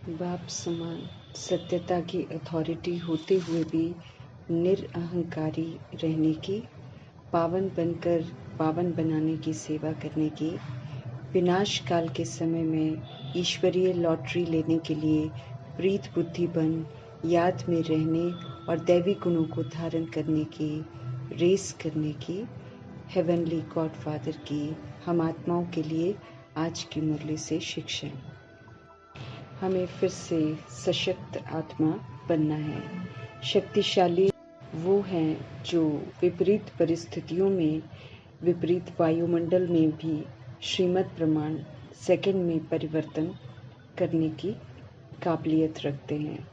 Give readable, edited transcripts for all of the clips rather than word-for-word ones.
बाप समान सत्यता की अथॉरिटी होते हुए भी निरअहंकारी रहने की, पावन बनकर पावन बनाने की सेवा करने की, विनाश काल के समय में ईश्वरीय लॉटरी लेने के लिए प्रीत बुद्धि बन याद में रहने और दैवी गुणों को धारण करने की रेस करने की, हेवनली गॉडफादर की हम आत्माओं के लिए आज की मुरली से शिक्षा। हमें फिर से सशक्त आत्मा बनना है। शक्तिशाली वो हैं जो विपरीत परिस्थितियों में, विपरीत वायुमंडल में भी श्रीमद् प्रमाण सेकंड में परिवर्तन करने की काबिलियत रखते हैं।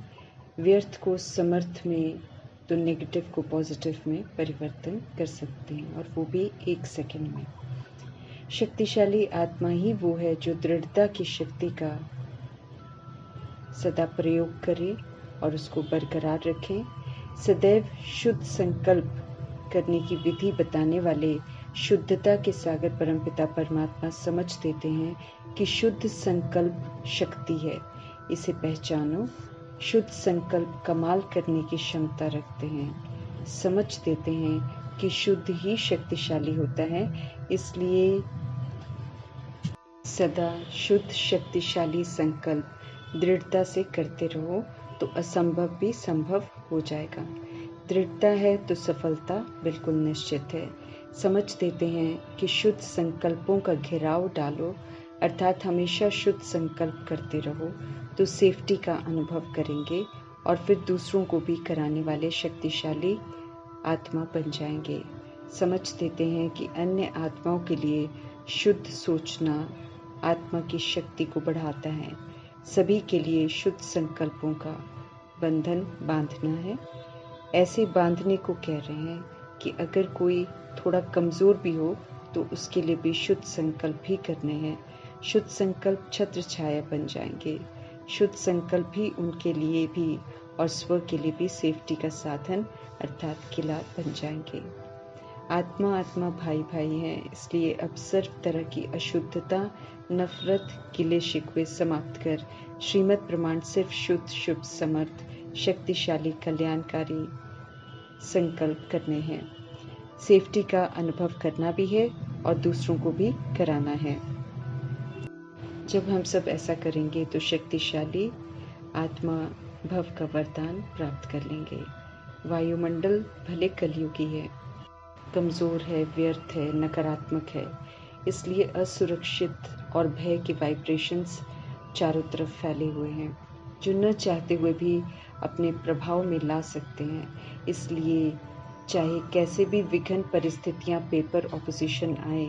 व्यर्थ को समर्थ में तो नेगेटिव को पॉजिटिव में परिवर्तन कर सकते हैं, और वो भी 1 सेकंड में। शक्तिशाली आत्मा ही वो है जो दृढ़ता की शक्ति का सदा प्रयोग करें और उसको बरकरार रखें। सदैव शुद्ध संकल्प करने की विधि बताने वाले शुद्धता के सागर परमपिता परमात्मा समझ देते हैं कि शुद्ध संकल्प शक्ति है, इसे पहचानो। शुद्ध संकल्प कमाल करने की क्षमता रखते हैं। समझ देते हैं कि शुद्ध ही शक्तिशाली होता है, इसलिए सदा शुद्ध शक्तिशाली संकल्प दृढ़ता से करते रहो तो असंभव भी संभव हो जाएगा। दृढ़ता है तो सफलता बिल्कुल निश्चित है। समझ देते हैं कि शुद्ध संकल्पों का घेराव डालो, अर्थात हमेशा शुद्ध संकल्प करते रहो तो सेफ्टी का अनुभव करेंगे और फिर दूसरों को भी कराने वाले शक्तिशाली आत्मा बन जाएंगे। समझ देते हैं कि अन्य आत्माओं के लिए शुद्ध सोचना आत्मा की शक्ति को बढ़ाता है। सभी के लिए शुद्ध संकल्पों का बंधन बांधना है। ऐसे बांधने को कह रहे हैं कि अगर कोई थोड़ा कमज़ोर भी हो तो उसके लिए भी शुद्ध संकल्प ही करने हैं। शुद्ध संकल्प छत्र छाया बन जाएंगे। शुद्ध संकल्प ही उनके लिए भी और स्व के लिए भी सेफ्टी का साधन अर्थात किला बन जाएंगे। आत्मा आत्मा भाई भाई हैं, इसलिए अब सर्व तरह की अशुद्धता, नफरत, गिले शिकवे समाप्त कर श्रीमद् प्रमाण सिर्फ शुद्ध, शुभ, समर्थ, शक्तिशाली, कल्याणकारी संकल्प करने हैं। सेफ्टी का अनुभव करना भी है और दूसरों को भी कराना है। जब हम सब ऐसा करेंगे तो शक्तिशाली आत्मा भव का वरदान प्राप्त कर लेंगे। वायुमंडल भले कलयुगी है, कमज़ोर है, व्यर्थ है, नकारात्मक है, इसलिए असुरक्षित और भय के वाइब्रेशंस चारों तरफ फैले हुए हैं जो न चाहते हुए भी अपने प्रभाव में ला सकते हैं। इसलिए चाहे कैसे भी विघ्न परिस्थितियां, पेपर ऑपोजिशन आए,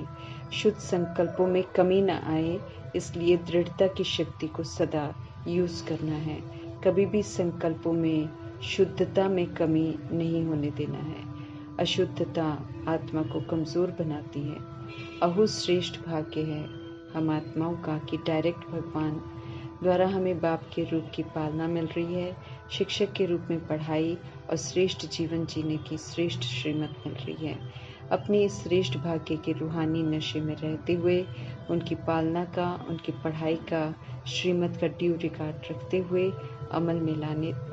शुद्ध संकल्पों में कमी न आए, इसलिए दृढ़ता की शक्ति को सदा यूज़ करना है। कभी भी संकल्पों में शुद्धता में कमी नहीं होने देना है। अशुद्धता आत्मा को कमज़ोर बनाती है। अहो श्रेष्ठ भाग्य है हम आत्माओं का कि डायरेक्ट भगवान द्वारा हमें बाप के रूप की पालना मिल रही है, शिक्षक के रूप में पढ़ाई और श्रेष्ठ जीवन जीने की श्रेष्ठ श्रीमत मिल रही है। अपने इस श्रेष्ठ भाग्य के रूहानी नशे में रहते हुए उनकी पालना का, उनकी पढ़ाई का, श्रीमत का ड्यू रिकॉर्ड रखते हुए अमल में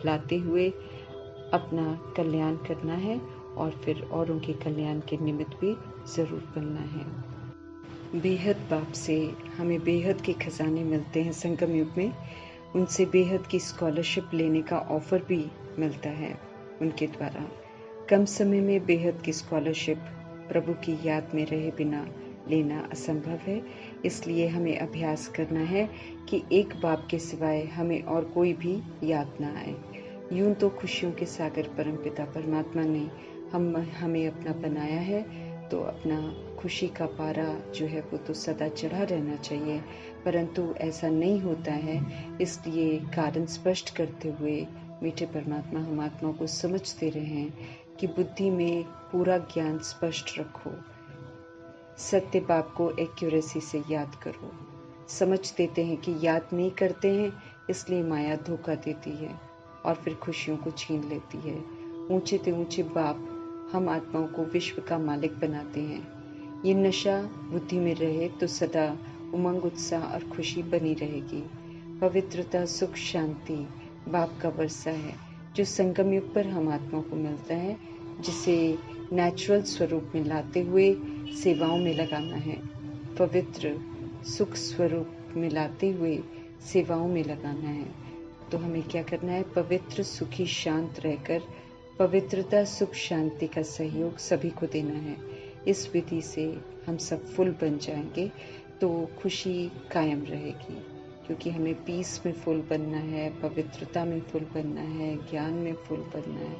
लाते हुए अपना कल्याण करना है और फिर औरों के कल्याण के निमित्त भी ज़रूर बनना है। बेहद बाप से हमें बेहद के खजाने मिलते हैं संगम युग में। उनसे बेहद की स्कॉलरशिप लेने का ऑफर भी मिलता है उनके द्वारा। कम समय में बेहद की स्कॉलरशिप प्रभु की याद में रहे बिना लेना असंभव है, इसलिए हमें अभ्यास करना है कि एक बाप के सिवाय हमें और कोई भी याद ना आए। यूं तो खुशियों के सागर परमपिता परमात्मा ने हमें अपना बनाया है, तो अपना खुशी का पारा जो है वो तो सदा चढ़ा रहना चाहिए, परंतु ऐसा नहीं होता है। इसलिए कारण स्पष्ट करते हुए मीठे परमात्मा हम आत्माओं को समझ दे रहे हैं कि बुद्धि में पूरा ज्ञान स्पष्ट रखो, सत्य बाप को एक्यूरेसी से याद करो। समझ देते हैं कि याद नहीं करते हैं, इसलिए माया धोखा देती है और फिर खुशियों को छीन लेती है। ऊंचे से ऊंचे बाप हम आत्माओं को विश्व का मालिक बनाते हैं। ये नशा बुद्धि में रहे तो सदा उमंग, उत्साह और खुशी बनी रहेगी। पवित्रता, सुख, शांति बाप का वर्षा है जो संगम युग पर हम आत्मा को मिलता है, जिसे नेचुरल स्वरूप में लाते हुए सेवाओं में लगाना है। पवित्र सुख स्वरूप में लाते हुए सेवाओं में लगाना है। तो हमें क्या करना है? पवित्र, सुखी, शांत रहकर पवित्रता, सुख, शांति का सहयोग सभी को देना है। इस विधि से हम सब फुल बन जाएंगे तो खुशी कायम रहेगी, क्योंकि हमें पीस में फुल बनना है, पवित्रता में फुल बनना है, ज्ञान में फुल बनना है,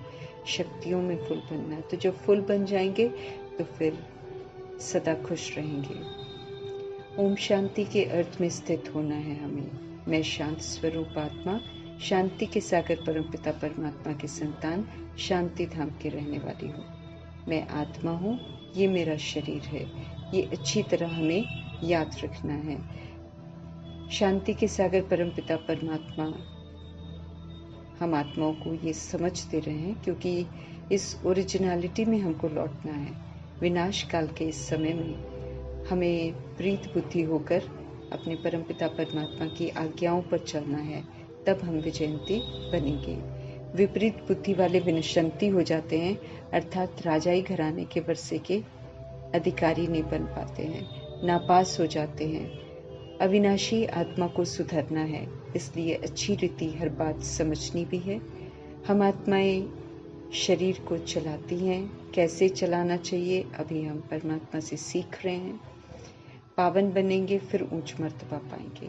शक्तियों में फुल बनना है। तो जब फुल बन जाएंगे तो फिर सदा खुश रहेंगे। ओम शांति के अर्थ में स्थित होना है हमें। मैं शांत स्वरूप आत्मा, शांति के सागर परमपिता परमात्मा की संतान, शांति धाम के रहने वाली हूँ। मैं आत्मा हूँ, ये मेरा शरीर है। ये अच्छी तरह हमें याद रखना है। शांति के सागर परमपिता परमात्मा हम आत्माओं को ये समझते रहें, क्योंकि इस ओरिजिनलिटी में हमको लौटना है। विनाश काल के इस समय में हमें प्रीत बुद्धि होकर अपने परमपिता परमात्मा की आज्ञाओं पर चलना है, तब हम विजयंती बनेंगे। विपरीत बुद्धि वाले विनशंती हो जाते हैं, अर्थात राजाई घराने के वर्षे के अधिकारी नहीं बन पाते हैं, नापास हो जाते हैं। अविनाशी आत्मा को सुधरना है, इसलिए अच्छी रीति हर बात समझनी भी है। हम आत्माएं शरीर को चलाती हैं, कैसे चलाना चाहिए अभी हम परमात्मा से सीख रहे हैं। पावन बनेंगे फिर ऊंच मर्तबा पाएंगे।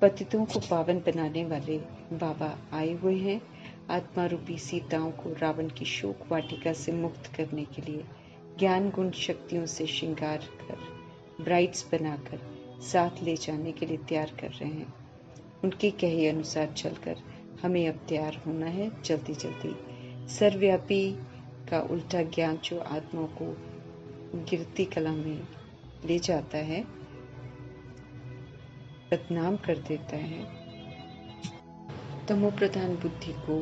पतितों को पावन बनाने वाले बाबा आए हुए हैं, आत्मा रूपी सीताओं को रावण की शोक वाटिका से मुक्त करने के लिए ज्ञान गुण शक्तियों से श्रृंगार कर ब्राइड्स बनाकर साथ ले जाने के लिए तैयार कर रहे हैं। उनके कहे अनुसार चलकर हमें अब तैयार होना है जल्दी जल्दी। सर्वव्यापी का उल्टा ज्ञान जो आत्माओं को गिरती कला में ले जाता है, बदनाम कर देता है, तमो प्रधान बुद्धि को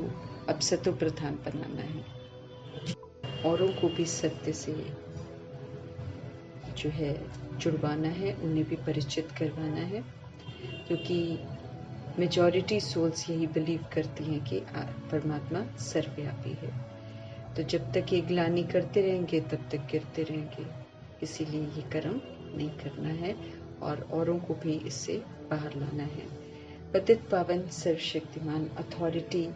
अब सतो प्रधान बनाना है। औरों को भी सत्य से जो है जुड़वाना है, उन्हें भी परिचित करवाना है, क्योंकि मेजॉरिटी सोल्स यही बिलीव करती हैं कि परमात्मा सर्वव्यापी है। तो जब तक ये ग्लानि करते रहेंगे तब तक गिरते रहेंगे। इसीलिए ये कर्म नहीं करना है और औरों को भी इससे बाहर लाना है। पतित पावन सर्वशक्तिमान अथॉरिटी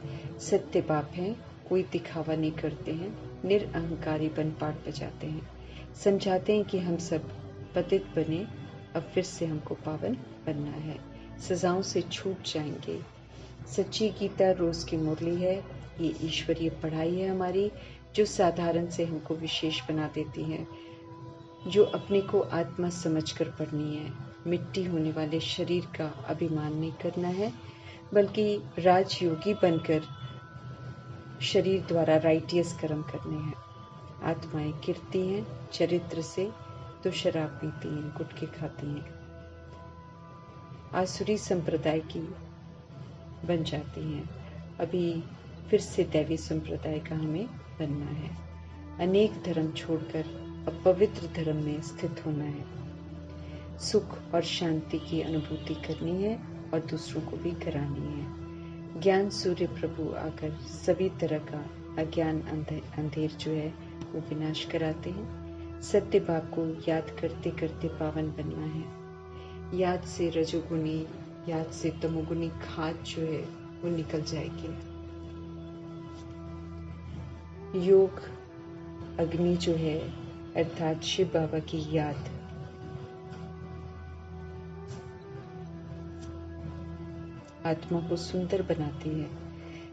सत्य बाप हैं, कोई दिखावा नहीं करते हैं, निरअहंकारी बन पाठ बजाते हैं, समझाते हैं कि हम सब पतित बने, अब फिर से हमको पावन बनना है, सजाओं से छूट जाएंगे। सच्ची गीता रोज की मुरली है, ये ईश्वरीय पढ़ाई है हमारी, जो साधारण से हमको विशेष बना देती है, जो अपने को आत्मा समझकर पढ़नी है। मिट्टी होने वाले शरीर का अभिमान नहीं करना है, बल्कि राजयोगी बनकर शरीर द्वारा राइटियस कर्म करने हैं। आत्माएं गिरती हैं चरित्र से तो शराब पीती हैं, गुटखे खाती हैं, आसुरी संप्रदाय की बन जाती हैं। अभी फिर से दैवी संप्रदाय का हमें बनना है। अनेक धर्म छोड़कर अब पवित्र धर्म में स्थित होना है। सुख और शांति की अनुभूति करनी है और दूसरों को भी करानी है। ज्ञान सूर्य प्रभु आकर सभी तरह का अज्ञान अंधेर जो है वो विनाश कराते हैं। सत्य बाप को याद करते करते पावन बनना है। याद से रजोगुनी, याद से तमोगुनी खाद जो है वो निकल जाएगी। योग अग्नि जो है अर्थात शिव बाबा की याद आत्मा को सुंदर बनाती है।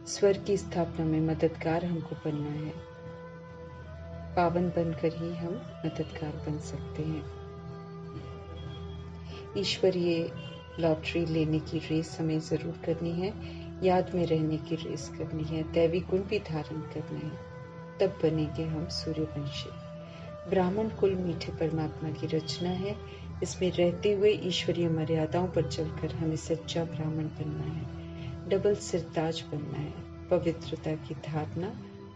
स्वर की स्थापना में मददगार हमको बनना है। पावन बनकर ही हम मददगार बन सकते हैं। ईश्वरीय लॉटरी लेने की रेस हमें जरूर करनी है, याद में रहने की रेस करनी है, दैवी गुण भी धारण करना है, तब बनेंगे हम सूर्यवंशी। ब्राह्मण कुल मीठे परमात्मा की रचना है, इसमें रहते हुए ईश्वरीय मर्यादाओं पर चलकर हमें सच्चा ब्राह्मण बनना है, डबल सिरताज बनना है। पवित्रता की धारणा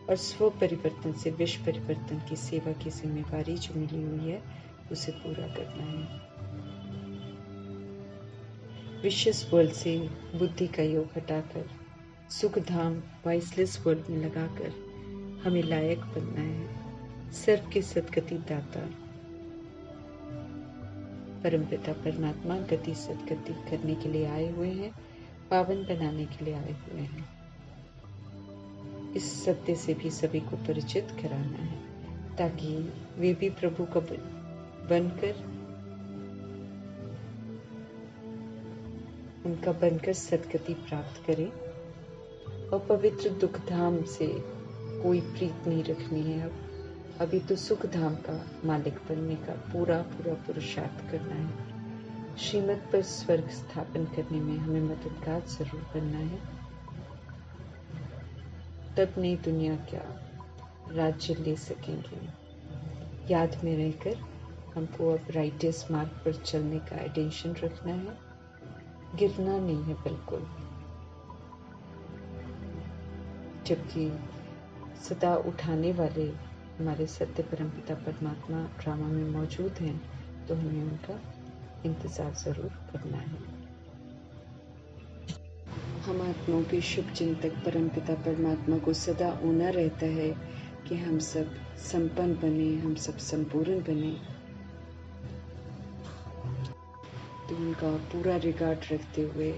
और स्व परिवर्तन से विश्व परिवर्तन की सेवा की जिम्मेवारी जो मिली हुई है उसे पूरा करना है। विशेष वर्ल्ड से बुद्धि का योग हटाकर सुख धाम वाइसलेस वर्ल्ड में लगाकर हमें लायक बनना है। सर्व की सदगति दाता परमपिता परमात्मा गति सदगति करने के लिए आए हुए हैं, पावन बनाने के लिए आए हुए हैं। इस सत्य से भी सभी को परिचित कराना है ताकि वे भी प्रभु का बनकर उनका बनकर सदगति प्राप्त करें। और पवित्र दुख धाम से कोई प्रीत नहीं रखनी है। अभी तो सुख धाम का मालिक बनने का पूरा पुरुषार्थ करना है। श्रीमत पर स्वर्ग स्थापन करने में हमें मददगार जरूर बनना है। तब नई दुनिया क्या राज्य ले सकेंगे। याद में रहकर हमको अब राइटेस्ट मार्ग पर चलने का अटेंशन रखना है, गिरना नहीं है बिल्कुल। जबकि सदा उठाने वाले हमारे सत्य परमपिता परमात्मा ड्रामा में मौजूद हैं, तो हमें उनका इंतजार जरूर करना है। हम आत्माओं के शुभ चिंतक परमपिता परमात्मा को सदा होना रहता है कि हम सब संपन्न बने, हम सब संपूर्ण बने। तो उनका पूरा रिगार्ड रखते हुए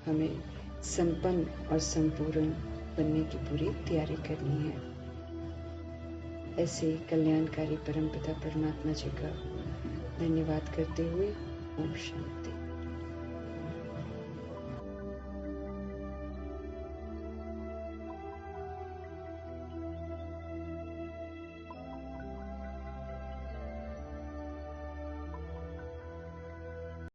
हमें संपन्न और संपूर्ण बनने की पूरी तैयारी करनी है। ऐसे कल्याणकारी परमपिता परमात्मा जी का धन्यवाद करते हुए ओम शांति।